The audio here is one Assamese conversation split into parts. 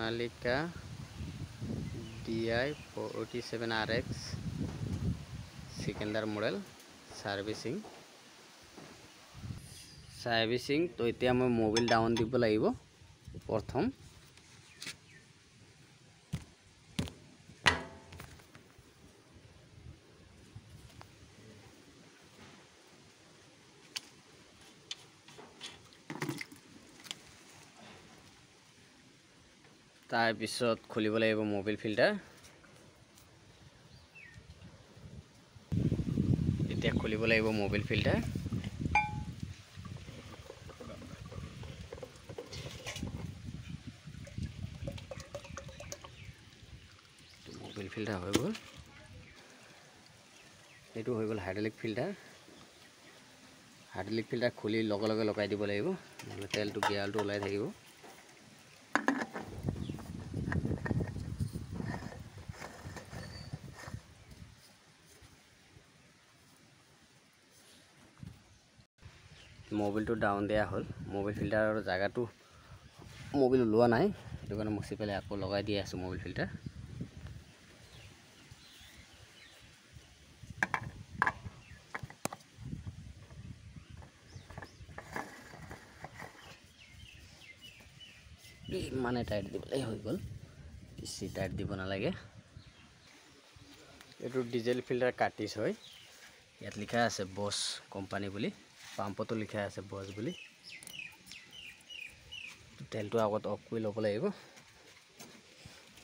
Sonalika DI 47RX Sikandar model servicing তো এতিয়া মই মোবাইল ডাউন দিব লাগিব প্ৰথম তাৰ পিছত খুলিব লাগিব মোবাইল ফিল্টাৰ এতিয়া খুলিব লাগিব মোবাইল ফিল্টাৰ মোবাইল ফিল্টাৰ হৈ গ'ল এটো হৈ গ'ল হাইড্ৰলিক ফিল্টাৰ খুলি লগে লগে লগাই দিব লাগিব নহলে তেলটো গিয়াৰটো ওলাই থাকিব মোবাইলটো ডাউন দিয়া হল মোবাইল ফিল্টাৰৰ জায়গাটো মোবাইল লোৱা নাই এটো কাৰণে মুছি পেলাই আকৌ লগাই দি আছো মোবাইল ফিল্টাৰ মানে টাইট দিবলাই হৈ গল বেছি টাইট দিব নালাগে এটো ডিজেল ফিল্টাৰ কাটিছ হয় ইয়াত লিখা আছে বস কোম্পানী বুলি পাম্পটো লিখা আছে বস বুলি তেলটো আগত অফ কৰি ল'ব লাগিব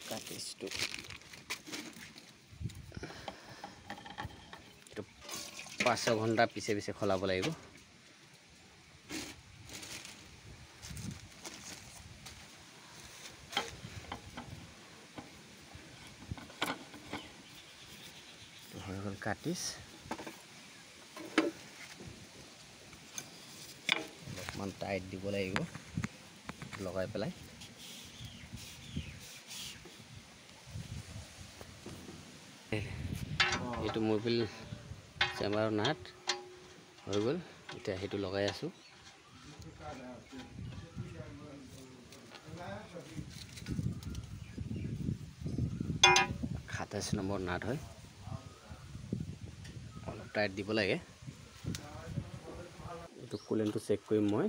কাটিছটো এটো 5 ঘণ্টা পিছে পিছে খলাব লাগিব হৈ গ'ল কাটিছ মান টাইট দিব লাগিব লগাই পেলাই এটো মোবাইল চেম্বাৰৰ নাট হৈ গ'ল এতিয়া হেতু লগাই আছো 27 নম্বৰ নাট হয় অলপ টাইট দিব লাগে এটো কুলেন্টটো চেক কৰিম মই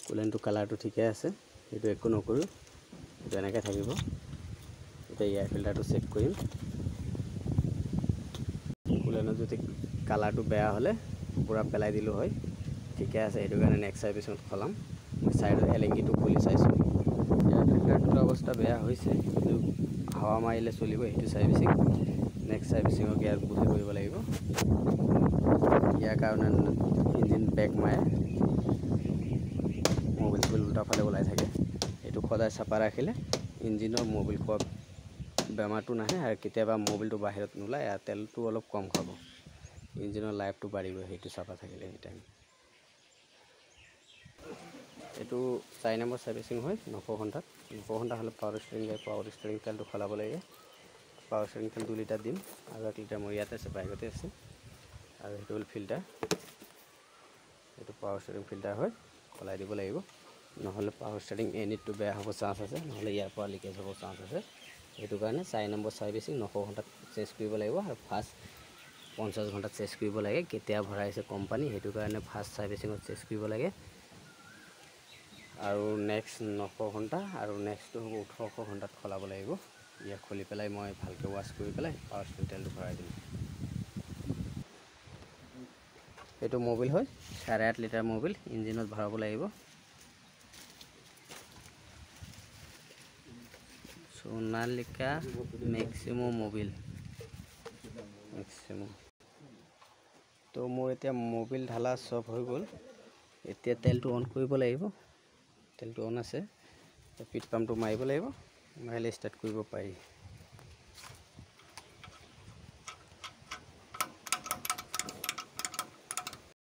কুলেন্টটো কালাৰটো ঠিকে আছে এটো একো নকৰো এটো এনেকৈ থাকিব এটা এয়াৰ ফিল্টাৰটো চেক কৰিম কুলেন্টৰ যদি কালাৰটো বেয়া হলে পুৰা পেলাই দিলো হয় ঠিকে আছে এটো কাৰণে নেক্সট সাৰ্ভিসত খলাম মই সাইডৰ এলএনজিটো খুলি চাইছো এয়াৰ ফিল্টাৰটোৰ অৱস্থা বেয়া হৈছে কিন্তু হাৱা মাৰিলে চলিব এটো সাৰ্ভিসিং নেক্সট সাৰ্ভিসিংৰ গিয়াৰ বুজি কৰিব লাগিব ইয়াৰ কাৰণে ইঞ্জিন ব্ৰেক মাৰে মোবাইলটো উল্টা ফালে ওলাই থাকে এটো খদাই চাপা ৰাখিলে ইঞ্জিনৰ মোবাইল কোৱা বেমাৰটো নাহে আৰু কেতিয়াবা মোবাইলটো বাহিৰত নোলায় আৰু তেলটো অলপ কম খাব ইঞ্জিনৰ লাইফটো বাঢ়িব হেতু চাপা থাকিলে এই টাইম এটো 4 নম্বৰ সাৰ্ভিসিং হয় 900 ঘণ্টা হলে পাৱাৰ ষ্টিয়াৰিং তেলটো খলাব লাগে পাৱাৰ ষ্টিয়াৰিং তেল 2 লিটাৰ দিম আৰু 1 লিটাৰ মই ইয়াতে আছে বাইকতে আছে আৰু হেতু হল ফিল্টাৰ এটো পাৱাৰ ষ্টিয়াৰিং ফিল্টাৰ হয় খলাই দিব লাগিব নহলে পাৱাৰ ষ্টিয়াৰিং এনিটটো বেয়া হ'ব চান্স আছে নহলে ইয়াৰ পৰা লিকেজ হ'ব চান্স আছে এটো কাৰণে 4 নম্বৰ সাৰ্ভিসিং 900 ঘণ্টাত চেঞ্জ কৰিব লাগিব আৰু ফাৰ্স্ট 50 ঘণ্টাত চেঞ্জ কৰিব লাগে কেতিয়া ভৰাইছে কোম্পানী হেতু কাৰণে ফাৰ্স্ট সাৰ্ভিসিংত চেঞ্জ কৰিব লাগে আৰু নেক্সট 900 ঘণ্টা আৰু নেক্সট হ'ব 1800 ঘণ্টাত খলাব লাগিব ইয়া খুলি পেলাই মই ভালকে ওয়াশ কৰি পেলাই পাৱাৰ ষ্টিয়াৰিং তেলটো ভৰাই দিম এটো মোবাইল হয় 8.5 লিটাৰ মোবাইল ইঞ্জিনত ভৰাব লাগিব সোনালিকা মেক্সিমো মোবাইল তো মোৰ এতিয়া মোবাইল ঢালা সব হৈ গ'ল এতিয়া তেলটো অন কৰিব লাগিব তেলটো অন আছে পিট পাম্পটো মাৰিব লাগিব মাৰিলে ষ্টাৰ্ট কৰিব পাৰি